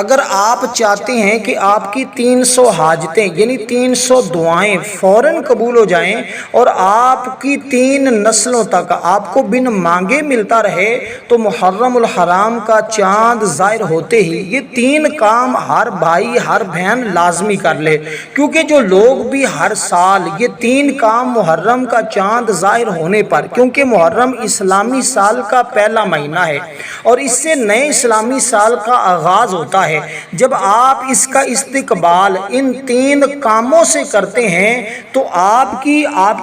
اگر آپ چاہتے ہیں کہ آپ کی 300 حاجتیں یعنی 300 دعائیں فوراً قبول ہو جائیں اور آپ کی 3 نسلوں تک آپ کو بن مانگے ملتا رہے، تو محرم الحرام کا چاند ظاہر ہوتے ہی یہ 3 کام ہر بھائی ہر بہن لازمی کر لے، کیونکہ جو لوگ بھی ہر سال یہ 3 کام محرم کا چاند ظاہر ہونے پر، کیونکہ محرم اسلامی سال کا پہلا مہینہ ہے اور اس سے نئے اسلامی سال کا آغاز ہوتا ہے، جب آپ اس کا استقبال ان 3 کاموں سے کرتے ہیں تو آپ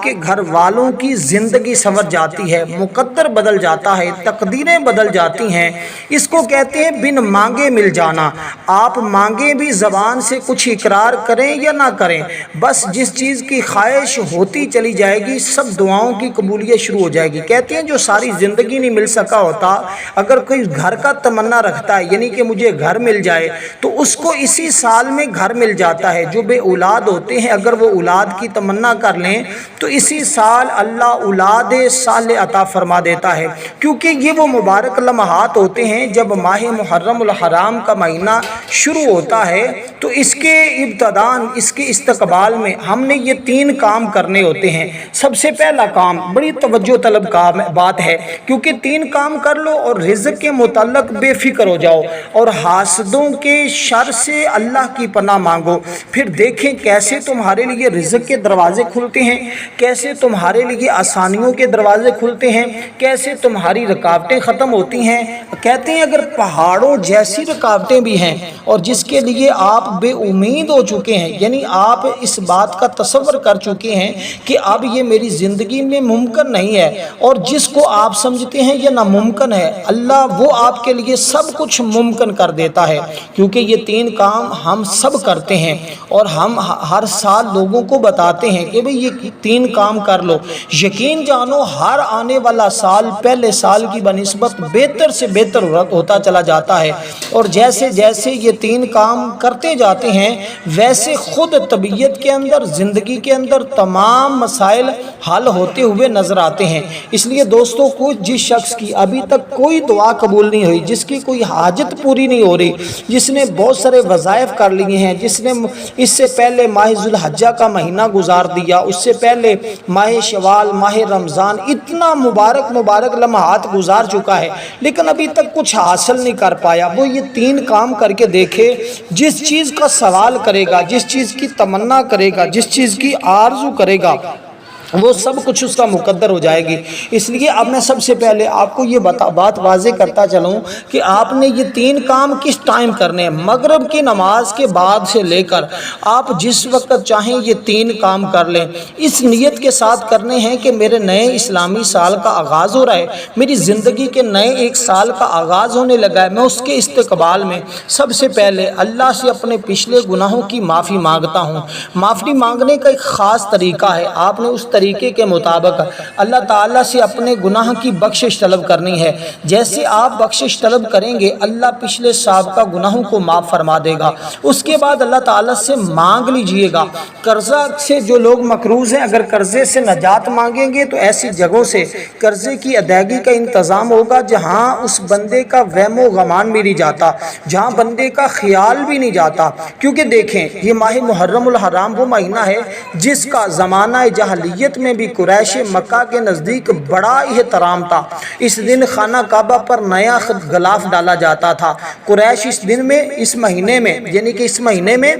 کے گھر والوں کی زندگی سنور جاتی ہے، مقدر بدل جاتا ہے، تقدیریں بدل جاتی ہیں۔ اس کو کہتے ہیں بن مانگے مل جانا۔ آپ مانگے بھی زبان سے کچھ اقرار کریں یا نہ کریں، بس جس چیز کی خواہش ہوتی چلی جائے گی سب دعاؤں کی قبولیت شروع ہو جائے گی۔ کہتے ہیں جو ساری زندگی نہیں مل سکا ہوتا، اگر کوئی گھر کا تمنا رکھتا ہے یعنی کہ مجھے گھر مل جائے تو اس کو اسی سال میں گھر مل جاتا ہے۔ جو بے اولاد ہوتے ہیں اگر وہ اولاد کی تمنا کر لیں تو اسی سال اللہ اولاد صالح عطا فرما دیتا ہے، کیونکہ یہ وہ مبارک لمحات ہوتے ہیں جب ماہ محرم الحرام کا مہینہ شروع ہوتا ہے تو اس کے ابتدان اس کے استقبال میں ہم نے یہ 3 کام کرنے ہوتے ہیں۔ سب سے پہلا کام بڑی توجہ طلب کا بات ہے، کیونکہ 3 کام کر لو اور رزق کے متعلق بے فکر ہو جاؤ اور حاسدوں کے شر سے اللہ کی پناہ مانگو، پھر دیکھیں کیسے تمہارے لیے رزق کے دروازے کھلتے ہیں، کیسے تمہارے لیے آسانیوں کے دروازے کھلتے ہیں، کیسے تمہاری رکاوٹیں ختم ہوتی ہیں۔ کہتے ہیں اگر پہاڑوں جیسی رکاوٹیں بھی ہیں اور جس کے لیے آپ بے امید ہو چکے ہیں، یعنی آپ اس بات کا تصور کر چکے ہیں کہ اب یہ میری زندگی میں ممکن نہیں ہے، اور جس کو آپ سمجھتے ہیں یہ ناممکن ہے، اللہ وہ آپ کے لیے سب کچھ ممکن کر دیتا ہے، کیونکہ یہ 3 کام ہم سب کرتے ہیں اور ہم ہر سال لوگوں کو بتاتے ہیں کہ بھئی یہ 3 کام کر لو۔ یقین جانو ہر آنے والا سال پہلے سال کی بنسبت بہتر سے بہتر ہوتا چلا جاتا ہے، اور جیسے جیسے یہ 3 کام کرتے جاتے ہیں ویسے خود طبیعت کے اندر زندگی کے اندر تمام مسائل حل ہوتے ہوئے نظر آتے ہیں۔ اس لیے دوستوں کو جس شخص کی ابھی تک کوئی دعا قبول نہیں ہوئی، جس کی کوئی حاجت پوری نہیں ہو رہی، جس نے بہت سارے وظائف کر لیے ہیں، جس نے اس سے پہلے ماہ ذوالحجہ کا مہینہ گزار دیا، اس سے پہلے ماہ شوال، ماہ رمضان، اتنا مبارک لمحات گزار چکا ہے لیکن ابھی تک کچھ حاصل نہیں کر پایا، وہ یہ 3 کام کر کے دیکھے۔ جس چیز کا سوال کرے گا، جس چیز کی تمنا کرے گا، جس چیز کی آرزو کرے گا، وہ سب کچھ اس کا مقدر ہو جائے گی۔ اس لیے اب میں سب سے پہلے آپ کو یہ بات واضح کرتا چلوں کہ آپ نے یہ 3 کام کس ٹائم کرنے ہیں۔ مغرب کی نماز کے بعد سے لے کر آپ جس وقت چاہیں یہ 3 کام کر لیں، اس نیت کے ساتھ کرنے ہیں کہ میرے نئے اسلامی سال کا آغاز ہو رہا ہے، میری زندگی کے نئے ایک سال کا آغاز ہونے لگا ہے۔ میں اس کے استقبال میں سب سے پہلے اللہ سے اپنے پچھلے گناہوں کی معافی مانگتا ہوں۔ معافی مانگنے کا ایک خاص طریقہ ہے، آپ نے اس طریقے کے مطابق اللہ تعالیٰ سے اپنے گناہ کی بخشش طلب کرنی ہے۔ جیسے آپ بخشش طلب کریں گے اللہ پچھلے سابقہ گناہوں کو معاف فرما دے گا۔ اس کے بعد اللہ تعالیٰ سے مانگ لیجئے گا۔ قرضہ سے جو لوگ مقروض ہیں اگر قرضے سے نجات مانگیں گے تو ایسی جگہوں سے قرضے کی ادائیگی کا انتظام ہوگا جہاں اس بندے کا وہم و گمان بھی نہیں جاتا، جہاں بندے کا خیال بھی نہیں جاتا، کیونکہ دیکھیں یہ ماہ محرم الحرام وہ مہینہ ہے جس کا زمانہ جاہلیت میں بھی قریش مکہ کے نزدیک بڑا احترام تھا۔ اس دن خانہ کعبہ پر نیا غلاف ڈالا جاتا تھا۔ قریش اس مہینے میں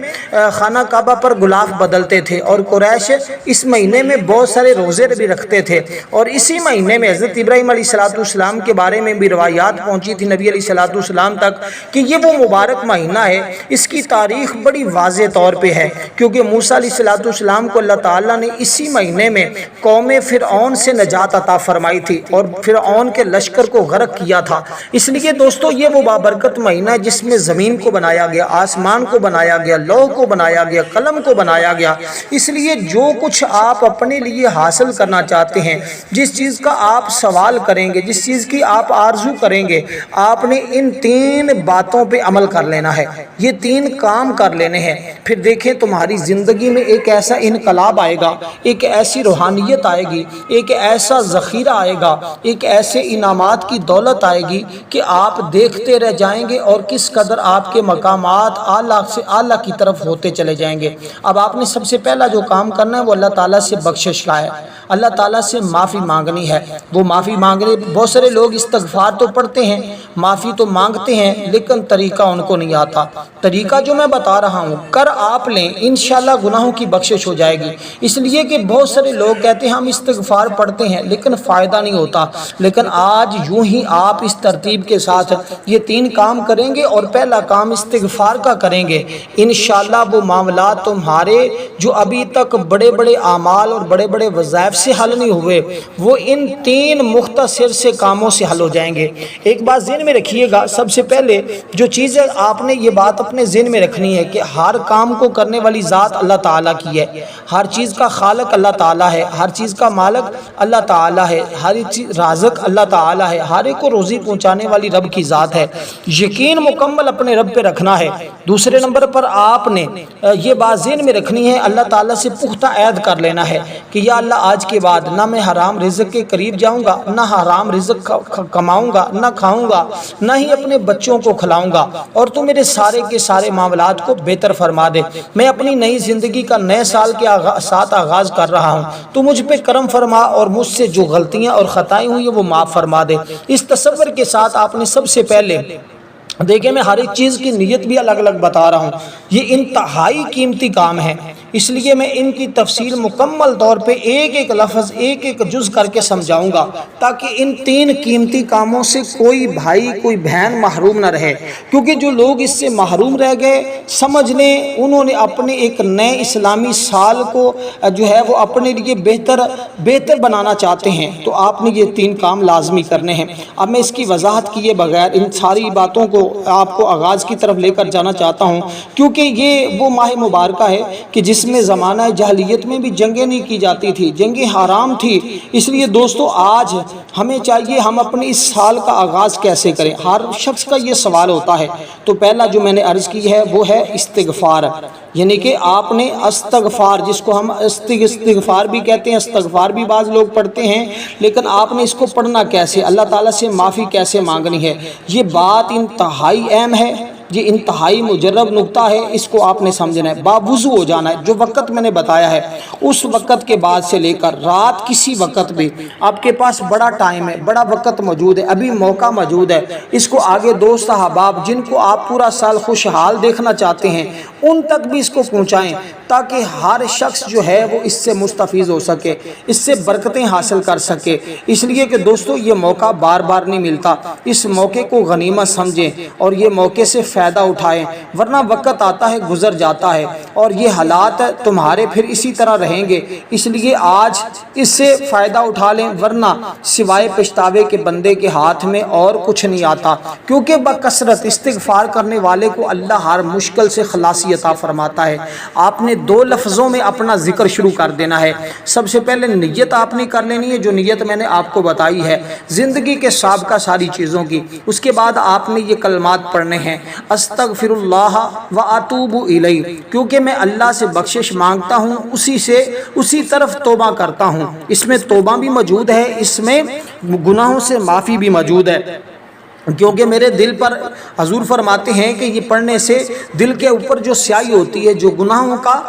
خانہ کعبہ پر غلاف بدلتے تھے، اور قریش اس مہینے میں بہت سارے روزے بھی رکھتے تھے، اور اسی مہینے میں حضرت ابراہیم علیہ السلام کے بارے میں بھی روایات پہنچی تھی نبی علیہ السلام تک کہ یہ وہ مبارک مہینہ ہے۔ اس کی تاریخ بڑی واضح طور پہ ہے کیونکہ موسیٰ علیہ السلام کو اللہ تعالیٰ نے اسی مہینے میں قوم فرعون سے نجات عطا فرمائی تھی اور فرعون کے لشکر کو غرق کیا تھا۔ اس لیے دوستو یہ وہ بابرکت مہینہ ہے جس میں زمین کو بنایا گیا، آسمان کو بنایا گیا، لوح کو بنایا گیا، قلم کو بنایا گیا۔ اس لیے جو کچھ آپ اپنے لیے حاصل کرنا چاہتے ہیں، جس چیز کا آپ سوال کریں گے، جس چیز کی آپ آرزو کریں گے، آپ نے ان 3 باتوں پہ عمل کر لینا ہے، یہ 3 کام کر لینے ہیں۔ پھر دیکھیں تمہاری زندگی میں ایک ایسا انقلاب آئے گا، ایک ایسی روحانیت آئے گی، ایک ایسا ذخیرہ آئے گا، ایک ایسے انعامات کی دولت آئے گی کہ آپ دیکھتے رہ جائیں گے اور کس قدر آپ کے مقامات اعلیٰ سے اعلیٰ کی طرف ہوتے چلے جائیں گے۔ اب آپ نے سب سے پہلا جو کام کرنا ہے وہ اللہ تعالیٰ سے بخشش کا ہے، اللہ تعالیٰ سے معافی مانگنی ہے۔ وہ معافی مانگنے، بہت سارے لوگ استغفار تو پڑھتے ہیں، معافی تو مانگتے ہیں، لیکن طریقہ ان کو نہیں آتا۔ طریقہ جو میں بتا رہا ہوں کر آپ لیں، انشاءاللہ گناہوں کی بخشش ہو جائے گی۔ اس لیے کہ بہت سارے لوگ کہتے ہیں ہم استغفار پڑھتے ہیں لیکن فائدہ نہیں ہوتا، لیکن آج یوں ہی آپ اس ترتیب کے ساتھ یہ 3 کام کریں گے اور پہلا کام استغفار کا کریں گے، انشاءاللہ وہ معاملات تمہارے جو ابھی تک بڑے بڑے اعمال اور بڑے بڑے وظائف سے حل نہیں ہوئے، وہ ان 3 مختصر سے کاموں سے حل ہو جائیں گے۔ ایک بات ذہن میں رکھیے گا، سب سے پہلے جو چیز ہے آپ نے یہ بات اپنے ذہن میں رکھنی ہے کہ ہر کام کو کرنے والی ذات اللہ تعالیٰ کی ہے، ہر چیز کا خالق اللہ تعالیٰ ہے، ہر چیز کا مالک اللہ تعالیٰ ہے، ہر چیز رازق اللہ تعالیٰ ہے، ہر ایک کو روزی پہنچانے والی رب کی ذات ہے۔ یقین مکمل اپنے رب پہ رکھنا ہے۔ دوسرے نمبر پر آپ نے یہ بات ذہن میں رکھنی ہے، اللہ تعالیٰ سے پختہ عہد کر لینا ہے کہ یا اللہ آج کے بعد نہ میں حرام رزق کے قریب جاؤں گا، نہ حرام رزق کماؤں گا، نہ کھاؤں گا، نہ ہی اپنے بچوں کو کھلاؤں گا، اور تو میرے سارے کے سارے معاملات کو بہتر فرما دے۔ میں اپنی نئی زندگی کا نئے سال کے ساتھ آغاز کر رہا ہوں، تو مجھ پہ کرم فرما اور مجھ سے جو غلطیاں اور خطائیں ہوئی وہ معاف فرما دے۔ اس تصور کے ساتھ آپ نے سب سے پہلے دیکھیں، میں ہر ایک چیز کی نیت بھی الگ الگ بتا رہا ہوں، یہ انتہائی قیمتی کام ہے، اس لیے میں ان کی تفصیل مکمل طور پہ ایک ایک لفظ ایک ایک جز کر کے سمجھاؤں گا تاکہ ان 3 قیمتی کاموں سے کوئی بھائی کوئی بہن محروم نہ رہے، کیونکہ جو لوگ اس سے محروم رہ گئے سمجھ لیں انہوں نے اپنے ایک نئے اسلامی سال کو جو ہے وہ اپنے لیے بہتر بنانا چاہتے ہیں، تو آپ نے یہ 3 کام لازمی کرنے ہیں۔ اب میں اس کی وضاحت کیے بغیر ان ساری باتوں کو آپ کو آغاز کی طرف لے کر جانا چاہتا ہوں، کیونکہ یہ وہ ماہ مبارکہ ہے کہ جس میں زمانہ جاہلیت میں بھی جنگیں نہیں کی جاتی تھی، جنگیں حرام تھی۔ اس لیے دوستو آج ہمیں چاہیے ہم اپنے اس سال کا آغاز کیسے کریں، ہر شخص کا یہ سوال ہوتا ہے۔ تو پہلا جو میں نے عرض کی ہے وہ ہے استغفار، یعنی کہ آپ نے استغفار، جس کو ہم استغفار بھی کہتے ہیں، استغفار بھی بعض لوگ پڑھتے ہیں، لیکن آپ نے اس کو پڑھنا کیسے، اللہ تعالیٰ سے معافی کیسے مانگنی ہے، یہ بات انتہائی اہم ہے، یہ انتہائی مجرب نقطہ ہے، اس کو آپ نے سمجھنا ہے۔ باوضو ہو جانا ہے، جو وقت میں نے بتایا ہے اس وقت کے بعد سے لے کر رات کسی وقت بھی آپ کے پاس بڑا ٹائم ہے، بڑا وقت موجود ہے، ابھی موقع موجود ہے، اس کو آگے دوست احباب جن کو آپ پورا سال خوشحال دیکھنا چاہتے ہیں ان تک بھی اس کو پہنچائیں تاکہ ہر شخص جو ہے وہ اس سے مستفیض ہو سکے، اس سے برکتیں حاصل کر سکے۔ اس لیے کہ دوستو یہ موقع بار بار نہیں ملتا، اس موقع کو غنیمت سمجھیں اور یہ موقع سے فائدہ اٹھائیں، ورنہ وقت آتا ہے گزر جاتا ہے اور یہ حالات تمہارے پھر اسی طرح رہیں گے۔ اس لیے آج اس سے فائدہ اٹھا لیں، ورنہ سوائے پچھتاوے کے بندے کے ہاتھ میں اور کچھ نہیں آتا، کیونکہ بکثرت استغفار کرنے والے کو اللہ ہر مشکل سے خلاصی عطا فرماتا ہے۔ آپ نے 2 لفظوں میں اپنا ذکر شروع کر دینا ہے۔ سب سے پہلے نیت آپ نے کر لینی ہے، جو نیت میں نے آپ کو بتائی ہے زندگی کے سابقہ ساری چیزوں کی۔ اس کے بعد آپ نے یہ کلمات پڑھنے ہیں، استغفر اللہ و اتوب الیہ، کیونکہ میں اللہ سے بخشش مانگتا ہوں، اسی طرف توبہ کرتا ہوں۔ اس میں توبہ بھی موجود ہے، اس میں گناہوں سے معافی بھی موجود ہے، کیونکہ میرے دل پر حضور فرماتے ہیں کہ یہ پڑھنے سے دل کے اوپر جو سیاہی ہوتی ہے، جو گناہوں کا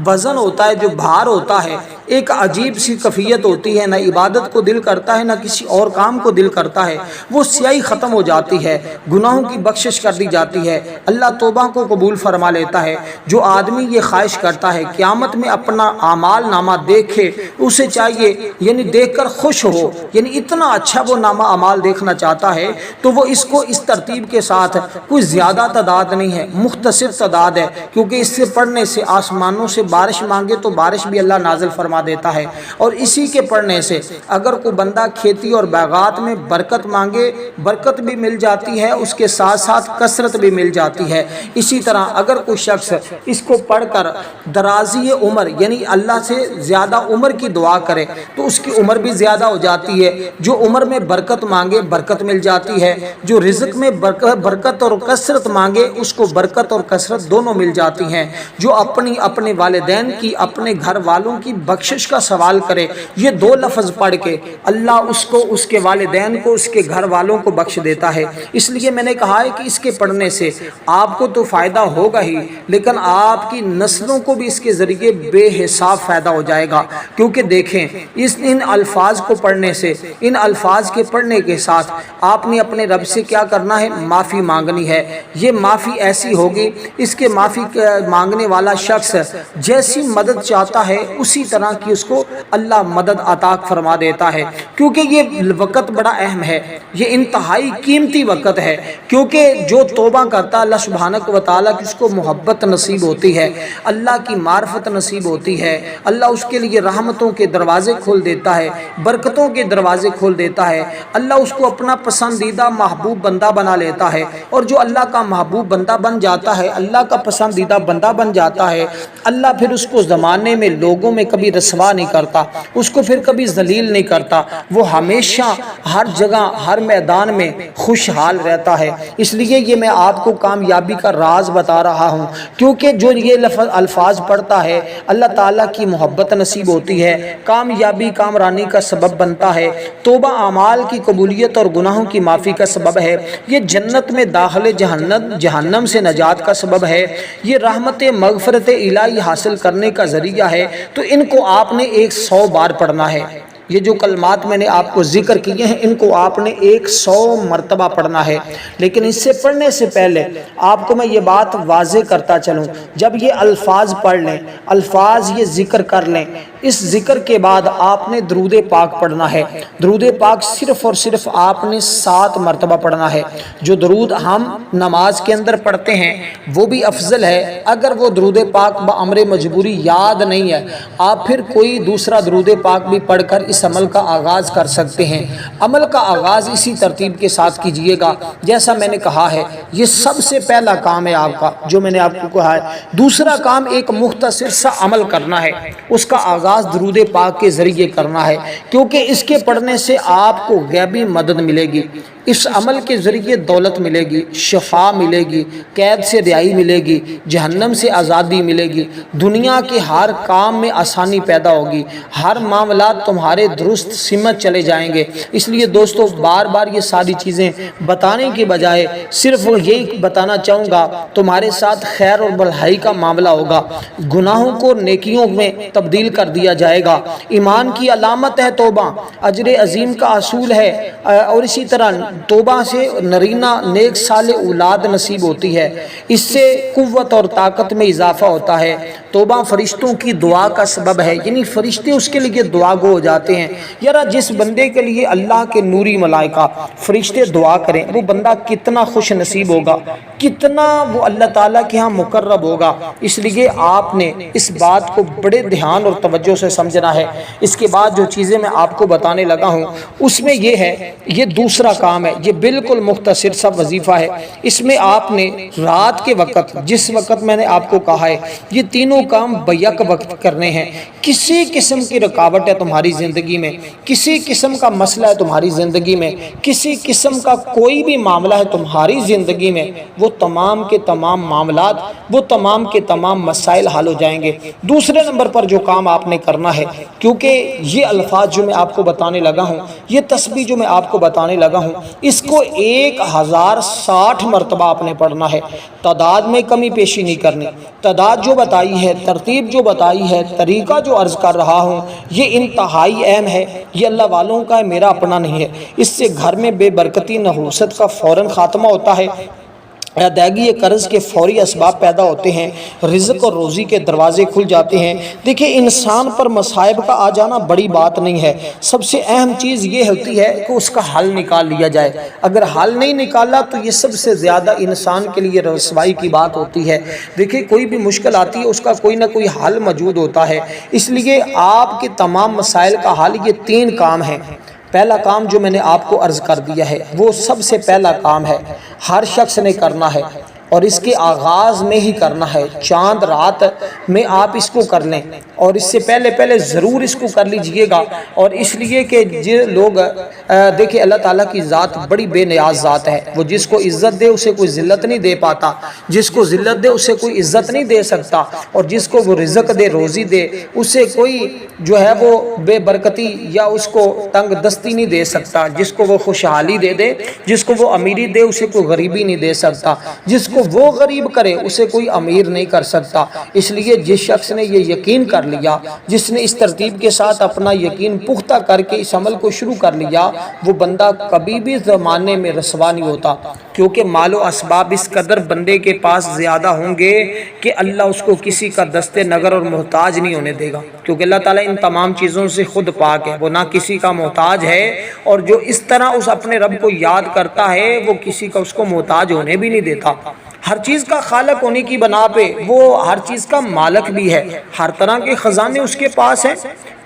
وزن ہوتا ہے، جو بھار ہوتا ہے، ایک عجیب سی کیفیت ہوتی ہے، نہ عبادت کو دل کرتا ہے نہ کسی اور کام کو دل کرتا ہے، وہ سیاہی ختم ہو جاتی ہے، گناہوں کی بخشش کر دی جاتی ہے، اللہ توبہ کو قبول فرما لیتا ہے۔ جو آدمی یہ خواہش کرتا ہے قیامت میں اپنا اعمال نامہ دیکھے، اسے چاہیے یعنی دیکھ کر خوش ہو، یعنی اتنا اچھا وہ نامہ اعمال دیکھنا چاہتا ہے، تو وہ اس کو اس ترتیب کے ساتھ، کوئی زیادہ تعداد نہیں ہے، مختصر تعداد ہے، کیونکہ اس سے پڑھنے سے آسمانوں سے بارش مانگے تو بارش بھی اللہ نازل فرما دیتا ہے، اور اسی کے پڑھنے سے اگر کوئی بندہ کھیتی اور باغات میں برکت مانگے برکت بھی مل جاتی ہے، اس کے ساتھ ساتھ کثرت بھی مل جاتی ہے۔ اسی طرح اگر کوئی شخص اس کو پڑھ کر درازی عمر یعنی اللہ سے زیادہ عمر کی دعا کرے تو اس کی عمر بھی زیادہ ہو جاتی ہے، جو عمر میں برکت مانگے برکت مل جاتی ہے، جو رزق میں برکت اور کثرت مانگے اس کو برکت اور کثرت دونوں مل جاتی ہیں، جو اپنے والدین کی اپنے گھر والوں کی بخشش بخشش کا سوال کرے، یہ دو لفظ پڑھ کے اللہ اس کو، اس کے والدین کو، اس کے گھر والوں کو بخش دیتا ہے۔ اس لیے میں نے کہا ہے کہ اس کے پڑھنے سے آپ کو تو فائدہ ہوگا ہی، لیکن آپ کی نسلوں کو بھی اس کے ذریعے بے حساب فائدہ ہو جائے گا۔ کیونکہ دیکھیں ان الفاظ کو پڑھنے سے، ان الفاظ کے پڑھنے کے ساتھ آپ نے اپنے رب سے کیا کرنا ہے؟ معافی مانگنی ہے۔ یہ معافی ایسی ہوگی، اس کے معافی مانگنے والا شخص جیسی مدد چاہتا ہے اسی طرح کی اس کو اللہ مدد عطا فرما دیتا ہے۔ کیونکہ یہ وقت بڑا اہم ہے، یہ انتہائی قیمتی وقت ہے، کیونکہ جو توبہ کرتا ہے اللہ سبحانہ و تعالیٰ کی اس کو محبت نصیب ہوتی ہے، اللہ کی معرفت نصیب ہوتی ہے، اللہ اس کے لیے رحمتوں کے دروازے کھول دیتا ہے، برکتوں کے دروازے کھول دیتا ہے، اللہ اس کو اپنا پسندیدہ محبوب بندہ بنا لیتا ہے۔ اور جو اللہ کا محبوب بندہ بن جاتا ہے، اللہ کا پسندیدہ بندہ بن جاتا ہے، اللہ پھر اس کو زمانے میں لوگوں میں کبھی رسوا نہیں کرتا، اس کو پھر کبھی ذلیل نہیں کرتا، وہ ہمیشہ ہر جگہ ہر میدان میں خوشحال رہتا ہے۔ اس لیے یہ میں آپ کو کامیابی کا راز بتا رہا ہوں، کیونکہ جو یہ الفاظ پڑھتا ہے اللہ تعالیٰ کی محبت نصیب ہوتی ہے، کامیابی کامرانی کا سبب بنتا ہے، توبہ اعمال کی قبولیت اور گناہوں کی معافی کا سبب ہے، یہ جنت میں داخل جہنم سے نجات کا سبب ہے، یہ رحمت مغفرت الہی حاصل کرنے کا ذریعہ ہے۔ تو ان کو آپ نے 100 بار پڑھنا ہے۔ یہ جو کلمات میں نے آپ کو ذکر کیے ہیں ان کو آپ نے 100 مرتبہ پڑھنا ہے۔ لیکن اس سے پڑھنے سے پہلے آپ کو میں یہ بات واضح کرتا چلوں، جب یہ الفاظ پڑھ لیں، الفاظ یہ ذکر کر لیں، اس ذکر کے بعد آپ نے درود پاک پڑھنا ہے۔ درود پاک صرف اور صرف آپ نے 7 مرتبہ پڑھنا ہے۔ جو درود ہم نماز کے اندر پڑھتے ہیں وہ بھی افضل ہے۔ اگر وہ درود پاک بامر مجبوری یاد نہیں ہے، آپ پھر کوئی دوسرا درود پاک بھی پڑھ کر اس عمل کا آغاز کر سکتے ہیں۔ عمل کا آغاز اسی ترتیب کے ساتھ کیجئے گا جیسا میں نے کہا ہے۔ یہ سب سے پہلا کام ہے آپ کا جو میں نے آپ کو کہا ہے۔ دوسرا کام ایک مختصر سا عمل کرنا ہے، اس کا آغاز درود پاک کے ذریعے کرنا ہے، کیونکہ اس کے پڑھنے سے آپ کو غیبی مدد ملے گی، اس عمل کے ذریعے دولت ملے گی، شفا ملے گی، قید سے رہائی ملے گی، جہنم سے آزادی ملے گی، دنیا کے ہر کام میں آسانی پیدا ہوگی، ہر معاملات تمہارے درست سمت چلے جائیں گے۔ اس لیے دوستو بار بار یہ ساری چیزیں بتانے کے بجائے صرف یہی بتانا چاہوں گا، تمہارے ساتھ خیر اور بھلائی کا معاملہ ہوگا، گناہوں کو نیکیوں میں تبدیل کر دیا جائے گا۔ ایمان کی علامت ہے توبہ، اجر عظیم کا اصول ہے، اور اسی طرح توبہ سے نرینہ نیک صالح اولاد نصیب ہوتی ہے، اس سے قوت اور طاقت میں اضافہ ہوتا ہے۔ توبہ فرشتوں کی دعا کا سبب ہے، یعنی فرشتے اس کے لیے دعا گو ہو جاتے ہیں۔ یارا جس بندے کے لیے اللہ کے نوری ملائکہ فرشتے دعا کریں وہ بندہ کتنا خوش نصیب ہوگا، کتنا وہ اللہ تعالیٰ کے ہاں مقرب ہوگا۔ اس لیے آپ نے اس بات کو بڑے دھیان اور توجہ سے سمجھنا ہے۔ اس کے بعد جو چیزیں میں آپ کو بتانے لگا ہوں اس میں یہ ہے، یہ دوسرا کام ہے، یہ بالکل مختصر سا وظیفہ ہے۔ اس میں آپ نے رات کے وقت، جس وقت میں نے آپ کو کہا ہے یہ تینوں کام بیک وقت کرنے ہیں۔ کسی قسم کی رکاوٹ ہے تمہاری زندگی میں، کسی قسم کا مسئلہ ہے تمہاری زندگی میں، کسی قسم کا کوئی بھی معاملہ ہے تمہاری زندگی میں، وہ تمام کے تمام معاملات، وہ تمام کے تمام مسائل حل ہو جائیں گے۔ دوسرے نمبر پر جو کام آپ نے کرنا ہے، کیونکہ یہ الفاظ جو میں آپ کو بتانے لگا ہوں، یہ تسبیح جو میں آپ کو بتانے لگا ہوں، اس کو 1060 مرتبہ آپ نے پڑھنا ہے۔ تعداد میں کمی پیشی نہیں کرنی، تعداد جو بتائی ہے، ترتیب جو بتائی ہے، طریقہ جو عرض کر رہا ہوں یہ انتہائی اہم ہے، یہ اللہ والوں کا ہے، میرا اپنا نہیں ہے۔ اس سے گھر میں بے برکتی نحوست کا فوراً خاتمہ ہوتا ہے، ادائیگی قرض کے فوری اسباب پیدا ہوتے ہیں، رزق اور روزی کے دروازے کھل جاتے ہیں۔ دیکھیں انسان پر مصائب کا آ جانا بڑی بات نہیں ہے، سب سے اہم چیز یہ ہوتی ہے کہ اس کا حل نکال لیا جائے۔ اگر حل نہیں نکالا تو یہ سب سے زیادہ انسان کے لیے رسوائی کی بات ہوتی ہے۔ دیکھیں کوئی بھی مشکل آتی ہے اس کا کوئی نہ کوئی حل موجود ہوتا ہے، اس لیے آپ کے تمام مسائل کا حل یہ 3 کام ہیں۔ پہلا کام جو میں نے آپ کو عرض کر دیا ہے وہ سب سے پہلا کام ہے، ہر شخص نے کرنا ہے اور اس کے آغاز میں ہی کرنا ہے، چاند رات میں آپ اس کو کر لیں اور اس سے پہلے ضرور اس کو کر لیجئے گا، اور اس لیے کہ جو لوگ دیکھیں اللہ تعالیٰ کی ذات بڑی بے نیاز ذات ہے، وہ جس کو عزت دے اسے کوئی ذلت نہیں دے پاتا، جس کو ذلت دے اسے کوئی عزت نہیں دے سکتا، اور جس کو وہ رزق دے روزی دے اسے کوئی جو ہے وہ بے برکتی یا اس کو تنگ دستی نہیں دے سکتا، جس کو وہ خوشحالی دے دے، جس کو وہ امیری دے اسے کوئی غریبی نہیں دے سکتا، جس کو وہ غریب کرے اسے کوئی امیر نہیں کر سکتا۔ اس لیے جس شخص نے یہ یقین کر لیا، جس نے اس ترتیب کے ساتھ اپنا یقین پختہ کر کے اس عمل کو شروع کر لیا، وہ بندہ کبھی بھی زمانے میں رسوا نہیں ہوتا، کیونکہ مال و اسباب اس قدر بندے کے پاس زیادہ ہوں گے کہ اللہ اس کو کسی کا دست نگر اور محتاج نہیں ہونے دے گا، کیونکہ اللہ تعالیٰ ان تمام چیزوں سے خود پاک ہے، وہ نہ کسی کا محتاج ہے، اور جو اس طرح اس اپنے رب کو یاد کرتا ہے وہ کسی کا اس کو محتاج ہونے بھی نہیں دیتا۔ ہر چیز کا خالق ہونے کی بنا پہ وہ ہر چیز کا مالک بھی ہے، ہر طرح کے خزانے اس کے پاس ہیں،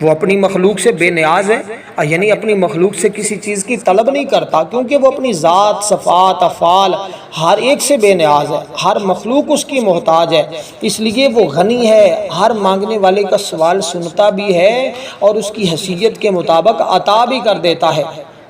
وہ اپنی مخلوق سے بے نیاز ہے، یعنی اپنی مخلوق سے کسی چیز کی طلب نہیں کرتا، کیونکہ وہ اپنی ذات، صفات، افعال ہر ایک سے بے نیاز ہے، ہر مخلوق اس کی محتاج ہے، اس لیے وہ غنی ہے، ہر مانگنے والے کا سوال سنتا بھی ہے اور اس کی حیثیت کے مطابق عطا بھی کر دیتا ہے،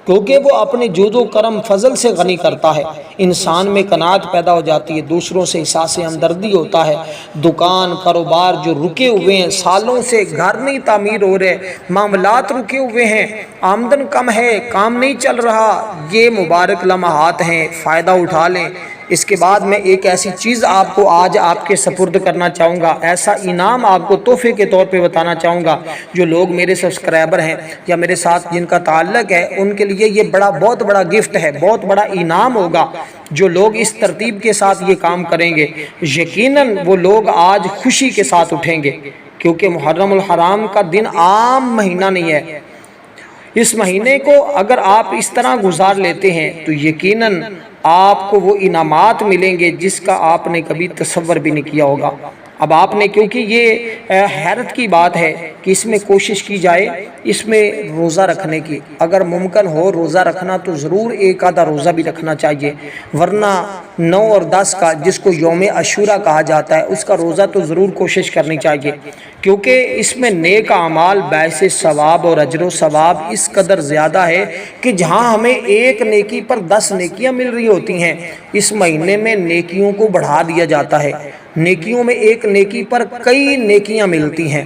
کیونکہ وہ اپنے جود و کرم فضل سے غنی کرتا ہے۔ انسان میں قناعت پیدا ہو جاتی ہے، دوسروں سے احساس ہمدردی ہوتا ہے، دکان کاروبار جو رکے ہوئے ہیں، سالوں سے گھر نہیں تعمیر ہو رہے، معاملات رکے ہوئے ہیں، آمدن کم ہے، کام نہیں چل رہا، یہ مبارک لمحات ہیں، فائدہ اٹھا لیں۔ اس کے بعد میں ایک ایسی چیز آپ کو آج آپ کے سپرد کرنا چاہوں گا، ایسا انعام آپ کو تحفے کے طور پہ بتانا چاہوں گا، جو لوگ میرے سبسکرائبر ہیں یا میرے ساتھ جن کا تعلق ہے ان کے لیے یہ بہت بڑا گفٹ ہے، بہت بڑا انعام ہوگا۔ جو لوگ اس ترتیب کے ساتھ یہ کام کریں گے یقیناً وہ لوگ آج خوشی کے ساتھ اٹھیں گے، کیونکہ محرم الحرام کا دن عام مہینہ نہیں ہے۔ اس مہینے کو اگر آپ اس طرح گزار لیتے ہیں تو یقیناً آپ کو وہ انعامات ملیں گے جس کا آپ نے کبھی تصور بھی نہیں کیا ہوگا۔ اب آپ نے، کیونکہ یہ حیرت کی بات ہے کہ اس میں کوشش کی جائے، اس میں روزہ رکھنے کی، اگر ممکن ہو روزہ رکھنا تو ضرور ایک آدھا روزہ بھی رکھنا چاہیے، ورنہ 9 اور 10 کا جس کو یوم عاشورہ کہا جاتا ہے اس کا روزہ تو ضرور کوشش کرنی چاہیے، کیونکہ اس میں نیک اعمال باعث ثواب اور اجر و ثواب اس قدر زیادہ ہے کہ جہاں ہمیں ایک نیکی پر 10 نیکیاں مل رہی ہوتی ہیں، اس مہینے میں نیکیوں کو بڑھا دیا جاتا ہے، نیکیوں میں ایک نیکی پر کئی نیکیاں ملتی ہیں۔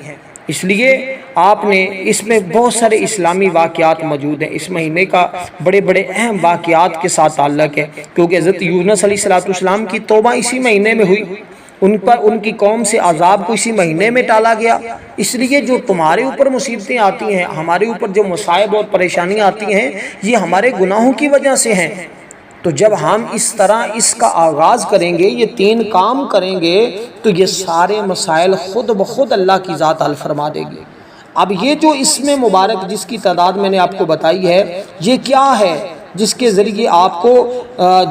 اس لیے آپ نے اس میں بہت سارے اسلامی واقعات موجود ہیں، اس مہینے کا بڑے بڑے اہم واقعات کے ساتھ تعلق ہے، کیونکہ حضرت یونس علیہ السلام کی توبہ اسی مہینے میں ہوئی، ان کی قوم سے عذاب کو اسی مہینے میں ٹالا گیا۔ اس لیے جو تمہارے اوپر مصیبتیں آتی ہیں، ہمارے اوپر جو مصائب اور پریشانیاں آتی ہیں، یہ ہمارے گناہوں کی وجہ سے ہیں۔ تو جب ہم اس طرح اس کا آغاز کریں گے، یہ 3 کام کریں گے، تو یہ سارے مسائل خود بخود اللہ کی ذات حل فرما دے گی۔ اب یہ جو اس میں مبارک جس کی تعداد میں نے آپ کو بتائی ہے، یہ کیا ہے جس کے ذریعے آپ کو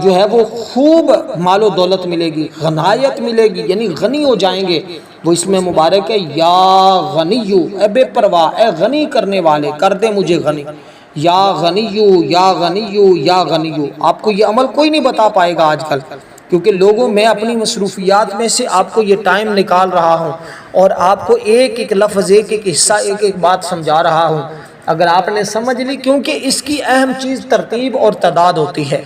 جو ہے وہ خوب مال و دولت ملے گی، غنیت ملے گی، یعنی غنی ہو جائیں گے۔ وہ اس میں مبارک ہے، یا غنیو، اے بے پرواہ، اے غنی کرنے والے، کر دے مجھے غنی، یا غنیو یا غنیو یا غنیو۔ آپ کو یہ عمل کوئی نہیں بتا پائے گا آج کل، کیونکہ لوگوں میں اپنی مصروفیات میں سے آپ کو یہ ٹائم نکال رہا ہوں اور آپ کو ایک ایک لفظ، ایک ایک حصہ، ایک ایک بات سمجھا رہا ہوں۔ اگر آپ نے سمجھ لی، کیونکہ اس کی اہم چیز ترتیب اور تعداد ہوتی ہے،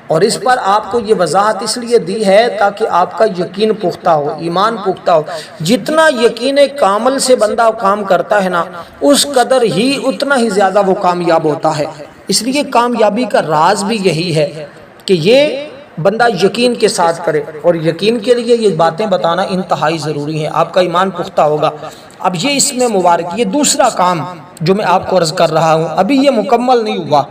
اور اس پر آپ کو یہ وضاحت اس لیے دی ہے تاکہ آپ کا یقین پختہ ہو، ایمان پختہ ہو۔ جتنا یقین کامل سے بندہ کام کرتا ہے نا، اس قدر ہی اتنا ہی زیادہ وہ کامیاب ہوتا ہے۔ اس لیے کامیابی کا راز بھی یہی ہے کہ یہ بندہ یقین کے ساتھ کرے، اور یقین کے لیے یہ باتیں بتانا انتہائی ضروری ہے، آپ کا ایمان پختہ ہوگا۔ اب یہ اس میں مبارک، یہ دوسرا کام جو میں آپ کو عرض کر رہا ہوں، ابھی یہ مکمل نہیں ہوا،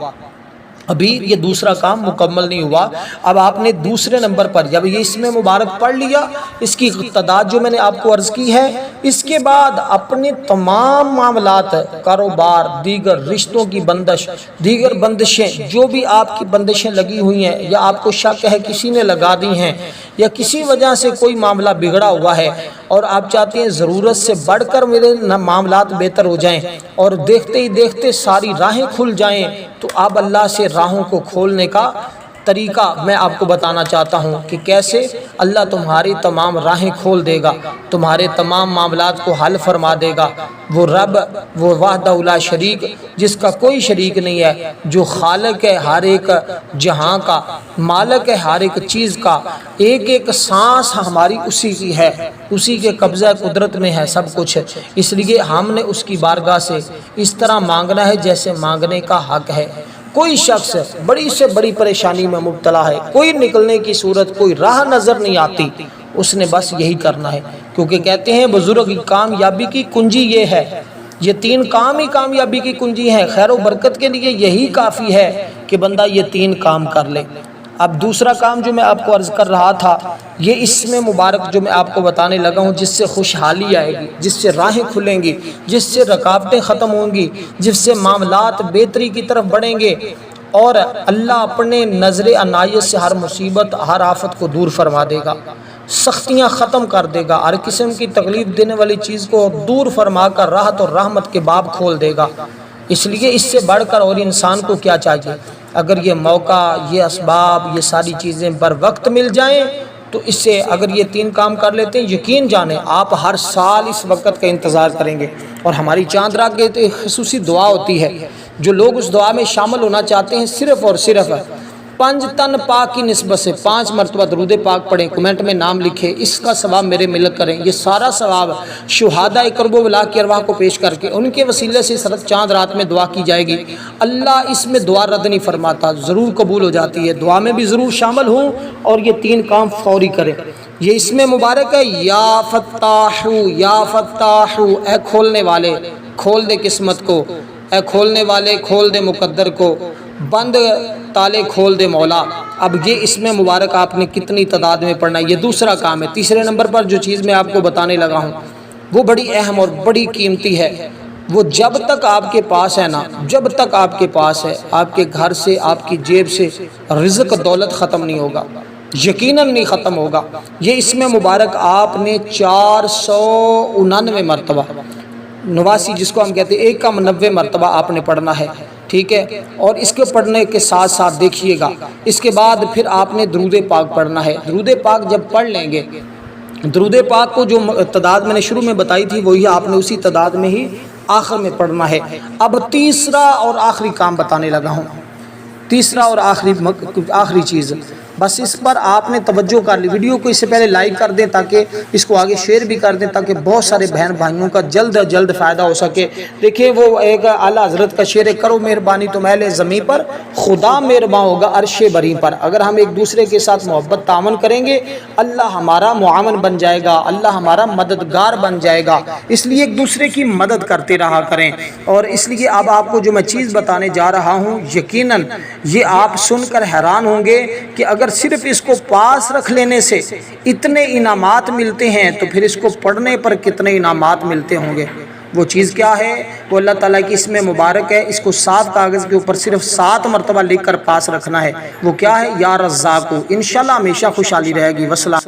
ابھی یہ دوسرا کام مکمل نہیں ہوا۔ اب آپ نے دوسرے نمبر پر جب یہ اس میں مبارک پڑھ لیا، اس کی تعداد جو میں نے آپ کو عرض کی ہے، اس کے بعد اپنے تمام معاملات، کاروبار، دیگر رشتوں کی بندش، دیگر بندشیں، جو بھی آپ کی بندشیں لگی ہوئی ہیں یا آپ کو شک ہے کسی نے لگا دی ہیں یا کسی وجہ سے کوئی معاملہ بگڑا ہوا ہے اور آپ چاہتے ہیں ضرورت سے بڑھ کر میرے معاملات بہتر ہو جائیں اور دیکھتے ہی دیکھتے ساری راہیں کھل جائیں، تو اب اللہ سے راہوں کو کھولنے کا طریقہ میں آپ کو بتانا چاہتا ہوں کہ کیسے اللہ تمہاری تمام راہیں کھول دے گا، تمہارے تمام معاملات کو حل فرما دے گا۔ وہ رب، وہ وحدہ لا شریک، جس کا کوئی شریک نہیں ہے، جو خالق ہے ہر ایک جہاں کا، مالک ہے ہر ایک چیز کا، ایک ایک سانس ہماری اسی کی ہے، اسی کے قبضہ قدرت میں ہے سب کچھ۔ اس لیے ہم نے اس کی بارگاہ سے اس طرح مانگنا ہے جیسے مانگنے کا حق ہے۔ کوئی شخص بڑی سے بڑی پریشانی میں مبتلا ہے، کوئی نکلنے کی صورت، کوئی راہ نظر نہیں آتی، اس نے بس یہی کرنا ہے، کیونکہ کہتے ہیں بزرگ کامیابی کی کنجی یہ ہے، یہ تین کام ہی کامیابی کی کنجی ہے۔ خیر و برکت کے لیے یہی کافی ہے کہ بندہ یہ تین کام کر لے۔ اب دوسرا کام جو میں آپ کو عرض کر رہا تھا، یہ اس میں مبارک جو میں آپ کو بتانے لگا ہوں، جس سے خوشحالی آئے گی، جس سے راہیں کھلیں گی، جس سے رکاوٹیں ختم ہوں گی، جس سے معاملات بہتری کی طرف بڑھیں گے، اور اللہ اپنے نظر عنایت سے ہر مصیبت، ہر آفت کو دور فرما دے گا، سختیاں ختم کر دے گا، ہر قسم کی تکلیف دینے والی چیز کو دور فرما کر راحت اور رحمت کے باب کھول دے گا۔ اس لیے اس سے بڑھ کر اور انسان کو کیا چاہیے؟ اگر یہ موقع، یہ اسباب، یہ ساری چیزیں بر وقت مل جائیں تو اس سے اگر یہ تین کام کر لیتے ہیں، یقین جانیں آپ ہر سال اس وقت کا انتظار کریں گے۔ اور ہماری چاند رات کی ایک خصوصی دعا ہوتی ہے، جو لوگ اس دعا میں شامل ہونا چاہتے ہیں، صرف اور صرف 5 تن پاک کی نسبت سے 5 مرتبہ درود پاک پڑھیں، کمنٹ میں نام لکھیں، اس کا ثواب میرے مل کریں۔ یہ سارا ثواب شہداء کرب و بلا کی ارواح کو پیش کر کے ان کے وسیلے سے چاند رات میں دعا کی جائے گی۔ اللہ اس میں دعا رد نہیں فرماتا، ضرور قبول ہو جاتی ہے۔ دعا میں بھی ضرور شامل ہوں اور یہ تین کام فوری کریں۔ یہ اس میں مبارک ہے، یا فتاح، یا فتاح، اے کھولنے والے کھول دے قسمت کو، اے کھولنے والے کھول دے مقدر کو، بند تالے کھول دے مولا۔ اب یہ اس میں مبارک آپ نے کتنی تعداد میں پڑھنا ہے، یہ دوسرا کام ہے۔ تیسرے نمبر پر جو چیز میں آپ کو بتانے لگا ہوں وہ بڑی اہم اور بڑی قیمتی ہے۔ وہ جب تک آپ کے پاس ہے نا، جب تک آپ کے پاس ہے، آپ کے گھر سے، آپ کی جیب سے رزق دولت ختم نہیں ہوگا، یقیناً نہیں ختم ہوگا۔ یہ اس میں مبارک آپ نے 499 مرتبہ، 89 جس کو ہم کہتے ہیں 1 کا 90 مرتبہ آپ نے پڑھنا ہے، ٹھیک ہے۔ اور اس کے پڑھنے کے ساتھ ساتھ دیکھیے گا، اس کے بعد پھر آپ نے درود پاک پڑھنا ہے۔ درود پاک جب پڑھ لیں گے، درود پاک کو جو تعداد میں نے شروع میں بتائی تھی وہی آپ نے اسی تعداد میں ہی آخر میں پڑھنا ہے۔ اب تیسرا اور آخری کام بتانے لگا ہوں، تیسرا اور آخری چیز، بس اس پر آپ نے توجہ کر لی۔ ویڈیو کو اس سے پہلے لائک کر دیں تاکہ اس کو آگے شیئر بھی کر دیں تاکہ بہت سارے بہن بھائیوں کا جلد از جلد فائدہ ہو سکے۔ دیکھیں وہ ایک اعلیٰ حضرت کا شعر ہے، کرو مہربانی تم اہل زمین پر، خدا مہرباں ہوگا عرش بری پر۔ اگر ہم ایک دوسرے کے ساتھ محبت تعاون کریں گے، اللہ ہمارا معاون بن جائے گا، اللہ ہمارا مددگار بن جائے گا۔ اس لیے ایک دوسرے کی مدد کرتے رہا کریں۔ اور اس لیے اب آپ کو جو میں چیز بتانے جا رہا ہوں، یقیناً یہ آپ سن کر حیران ہوں گے کہ اگر صرف اس کو پاس رکھ لینے سے اتنے انعامات ملتے ہیں تو پھر اس کو پڑھنے پر کتنے انعامات ملتے ہوں گے۔ وہ چیز کیا ہے؟ وہ اللہ تعالیٰ کی اس میں مبارک ہے، اس کو 7 کاغذ کے اوپر صرف 7 مرتبہ لکھ کر پاس رکھنا ہے۔ وہ کیا ہے؟ یا رزاق، انشاءاللہ ہمیشہ خوشحالی رہے گی۔ وسلام۔